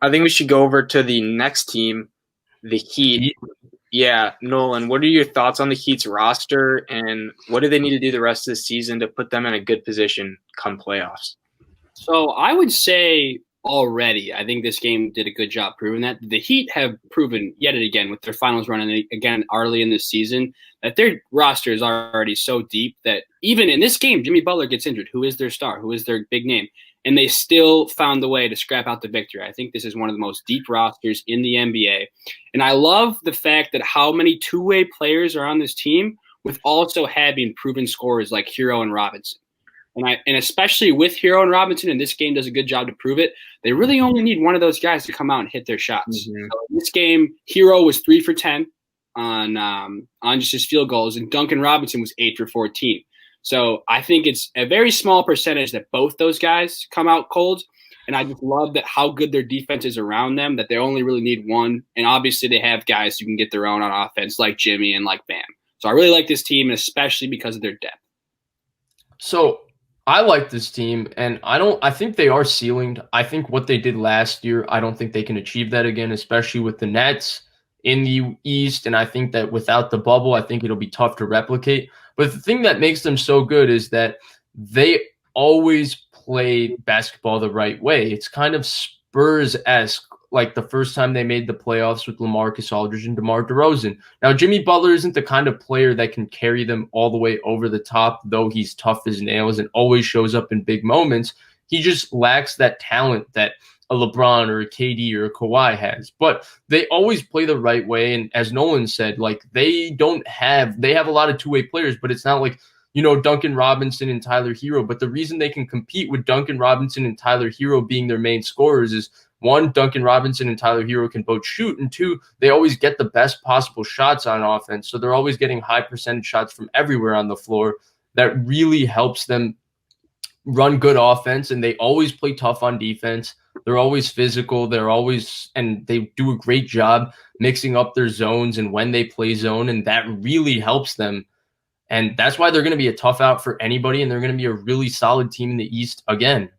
I think we should go over to the next team, the Heat. Heat. Yeah, Nolan, what are your thoughts on the Heat's roster, and what do they need to do the rest of the season to put them in a good position come playoffs? So I would say already, I think this game did a good job proving that. The Heat have proven yet again with their finals run and again early in this season that their roster is already so deep that even in this game, Jimmy Butler gets injured, who is their star, who is their big name, and they still found the way to scrap out the victory. I think this is one of the most deep rosters in the NBA. And I love the fact that how many two-way players are on this team with also having proven scorers like Hero and Robinson. And especially with Hero and Robinson, and this game does a good job to prove it, they really only need one of those guys to come out and hit their shots. Mm-hmm. So in this game, Hero was 3 for 10 on just his field goals, and Duncan Robinson was 8 for 14. So I think it's a very small percentage that both those guys come out cold, and I just love that how good their defense is around them, that they only really need one, and obviously they have guys who can get their own on offense like Jimmy and like Bam. So I really like this team, especially because of their depth. So I like this team, and I think they are ceilinged. I think what they did last year, I don't think they can achieve that again, especially with the Nets in the East. And I think that without the bubble, I think it'll be tough to replicate. But the thing that makes them so good is that they always play basketball the right way. It's kind of Spurs-esque, like the first time they made the playoffs with LaMarcus Aldridge and DeMar DeRozan. Now, Jimmy Butler isn't the kind of player that can carry them all the way over the top, though he's tough as nails and always shows up in big moments. He just lacks that talent that a LeBron or a KD or a Kawhi has. But they always play the right way. And as Nolan said, like they have a lot of two-way players, but it's not like, Duncan Robinson and Tyler Hero. But the reason they can compete with Duncan Robinson and Tyler Hero being their main scorers is, one, Duncan Robinson and Tyler Hero can both shoot, and two, they always get the best possible shots on offense. So they're always getting high percentage shots from everywhere on the floor. That really helps them run good offense, and they always play tough on defense. They're always physical. And they do a great job mixing up their zones and when they play zone, and that really helps them. And that's why they're going to be a tough out for anybody, and they're going to be a really solid team in the East again.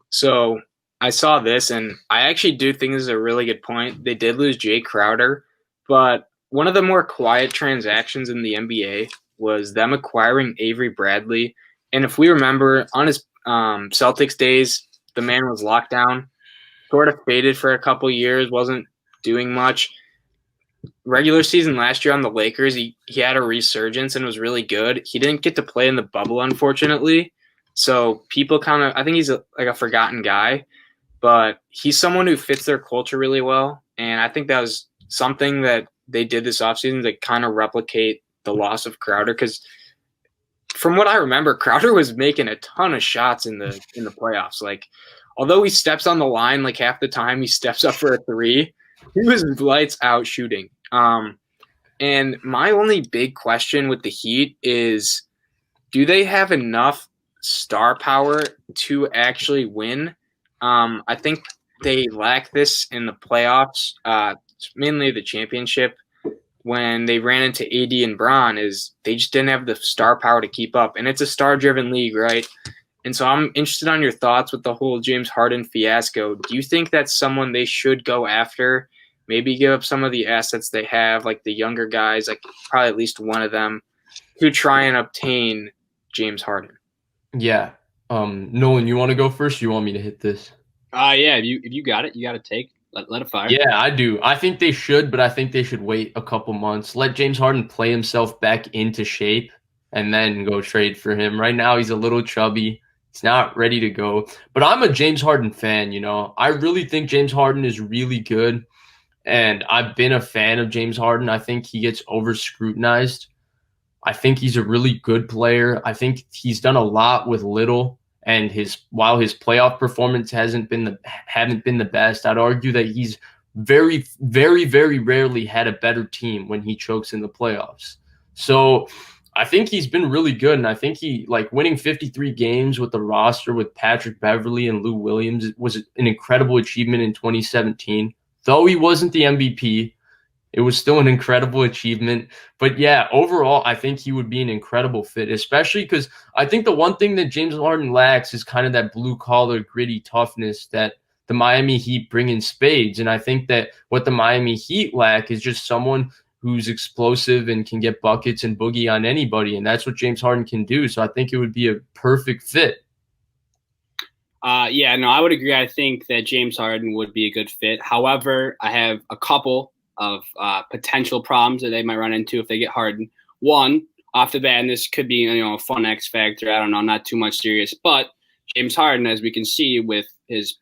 So I saw this, and I actually do think this is a really good point. They did lose Jay Crowder, but one of the more quiet transactions in the NBA was them acquiring Avery Bradley. And if we remember, on his Celtics days, the man was locked down, sort of faded for a couple years, wasn't doing much. Regular season last year on the Lakers, he had a resurgence and was really good. He didn't get to play in the bubble, unfortunately. So people I think he's like a forgotten guy, but he's someone who fits their culture really well. And I think that was something that they did this offseason to kind of replicate the loss of Crowder. Because from what I remember, Crowder was making a ton of shots in the playoffs. Like, although he steps on the line like half the time, he steps up for a three. He was lights out shooting. And my only big question with the Heat is, do they have enough star power to actually win? I think they lack this in the playoffs, mainly the championship. When they ran into AD and Bron, is they just didn't have the star power to keep up. And it's a star-driven league, right? And so I'm interested on your thoughts with the whole James Harden fiasco. Do you think that's someone they should go after? Maybe give up some of the assets they have, like the younger guys, like probably at least one of them, to try and obtain James Harden. Yeah. Nolan, you want to go first? Or you want me to hit this? Yeah. If you got it, you got to take. Let it fire. Yeah, I do. I think they should, but I think they should wait a couple months. Let James Harden play himself back into shape and then go trade for him. Right now, he's a little chubby. He's not ready to go. But I'm a James Harden fan, I really think James Harden is really good. And I've been a fan of James Harden. I think he gets over-scrutinized. I think he's a really good player. I think he's done a lot with little. And while his playoff performance haven't been the best, I'd argue that he's very, very, very rarely had a better team when he chokes in the playoffs. So I think he's been really good, and I think he winning 53 games with the roster with Patrick Beverley and Lou Williams was an incredible achievement in 2017. Though he wasn't the MVP, it was still an incredible achievement. But yeah, overall, I think he would be an incredible fit, especially because I think the one thing that James Harden lacks is kind of that blue-collar, gritty toughness that the Miami Heat bring in spades. And I think that what the Miami Heat lack is just someone who's explosive and can get buckets and boogie on anybody. And that's what James Harden can do. So I think it would be a perfect fit. Yeah, no, I would agree. I think that James Harden would be a good fit. However, I have a couple of potential problems that they might run into if they get Harden. One, off the bat, and this could be a fun X factor. I don't know, not too much serious, but James Harden, as we can see with his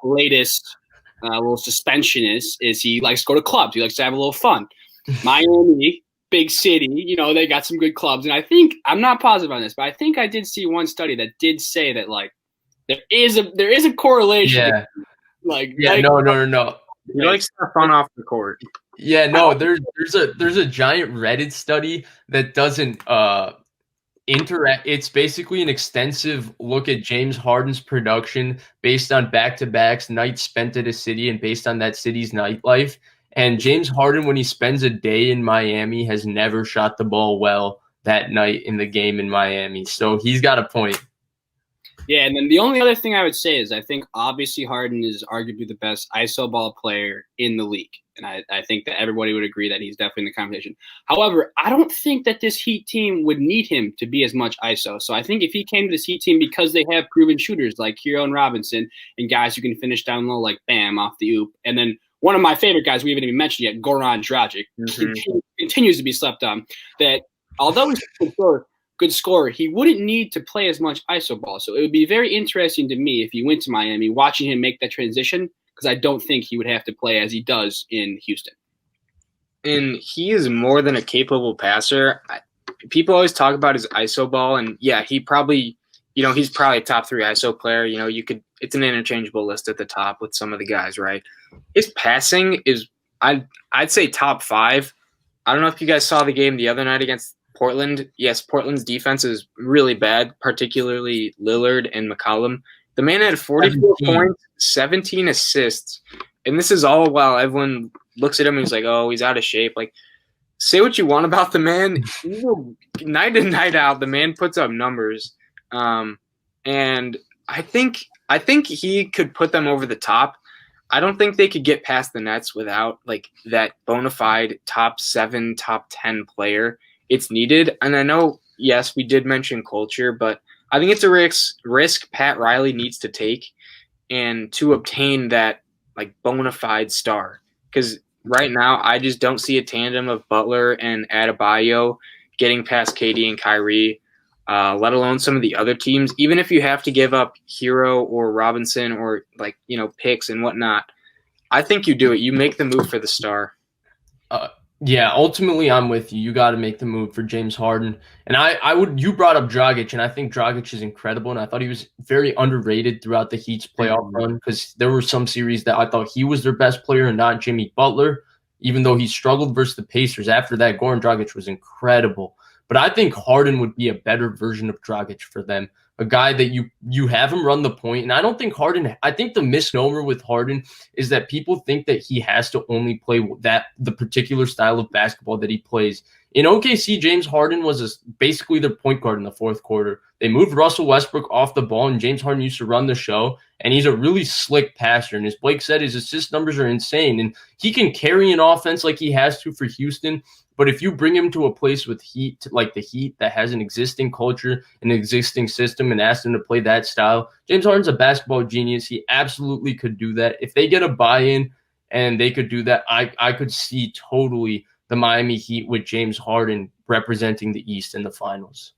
latest little suspension, is he likes to go to clubs. He likes to have a little fun. Miami, big city, they got some good clubs, and I think I'm not positive on this, but I think I did see one study that did say that there is a correlation. Yeah. No. He likes to have fun off the court. Yeah, no, there's a giant Reddit study that doesn't interact. It's basically an extensive look at James Harden's production based on back-to-backs, nights spent at a city, and based on that city's nightlife. And James Harden, when he spends a day in Miami, has never shot the ball well that night in the game in Miami. So he's got a point. Yeah, and then the only other thing I would say is I think obviously Harden is arguably the best iso ball player in the league. And I think that everybody would agree that he's definitely in the conversation. However, I don't think that this Heat team would need him to be as much ISO. So I think if he came to this Heat team because they have proven shooters like Hero and Robinson and guys who can finish down low like Bam off the oop. And then one of my favorite guys we haven't even mentioned yet, Goran Dragic, continues to be slept on. That although he's good scorer, he wouldn't need to play as much iso ball. So it would be very interesting to me if he went to Miami, watching him make that transition, because I don't think he would have to play as he does in Houston. And he is more than a capable passer. People always talk about his iso ball, and yeah, he probably, he's probably a top 3 iso player. It's an interchangeable list at the top with some of the guys, right? His passing is, I'd say top 5. I don't know if you guys saw the game the other night against Portland. Yes, Portland's defense is really bad, particularly Lillard and McCollum. The man had 44 points, 17 assists, and this is all while everyone looks at him and he's like, oh, he's out of shape. Like, say what you want about the man. Night in, night out, the man puts up numbers. And I think he could put them over the top. I don't think they could get past the Nets without that bona fide top 7, top 10 player. It's needed. And I know, yes, we did mention culture, but I think it's a risk Pat Riley needs to take and to obtain that bona fide star. Because right now I just don't see a tandem of Butler and Adebayo getting past KD and Kyrie, let alone some of the other teams. Even if you have to give up Hero or Robinson or picks and whatnot, I think you do it. You make the move for the star. Yeah, ultimately I'm with you. You got to make the move for James Harden. And you brought up Dragic, and I think Dragic is incredible, and I thought he was very underrated throughout the Heat's playoff run, because there were some series that I thought he was their best player and not Jimmy Butler, even though he struggled versus the Pacers. After that, Goran Dragic was incredible. But I think Harden would be a better version of Dragic for them. A guy that you have him run the point. And I don't think I think the misnomer with Harden is that people think that he has to only play the particular style of basketball that he plays. In OKC, James Harden was basically their point guard in the fourth quarter. They moved Russell Westbrook off the ball, and James Harden used to run the show. And he's a really slick passer. And as Blake said, his assist numbers are insane. And he can carry an offense like he has to for Houston. But if you bring him to a place with Heat, like the Heat, that has an existing culture, an existing system, and ask him to play that style, James Harden's a basketball genius. He absolutely could do that. If they get a buy-in and they could do that, I could see totally the Miami Heat with James Harden representing the East in the finals.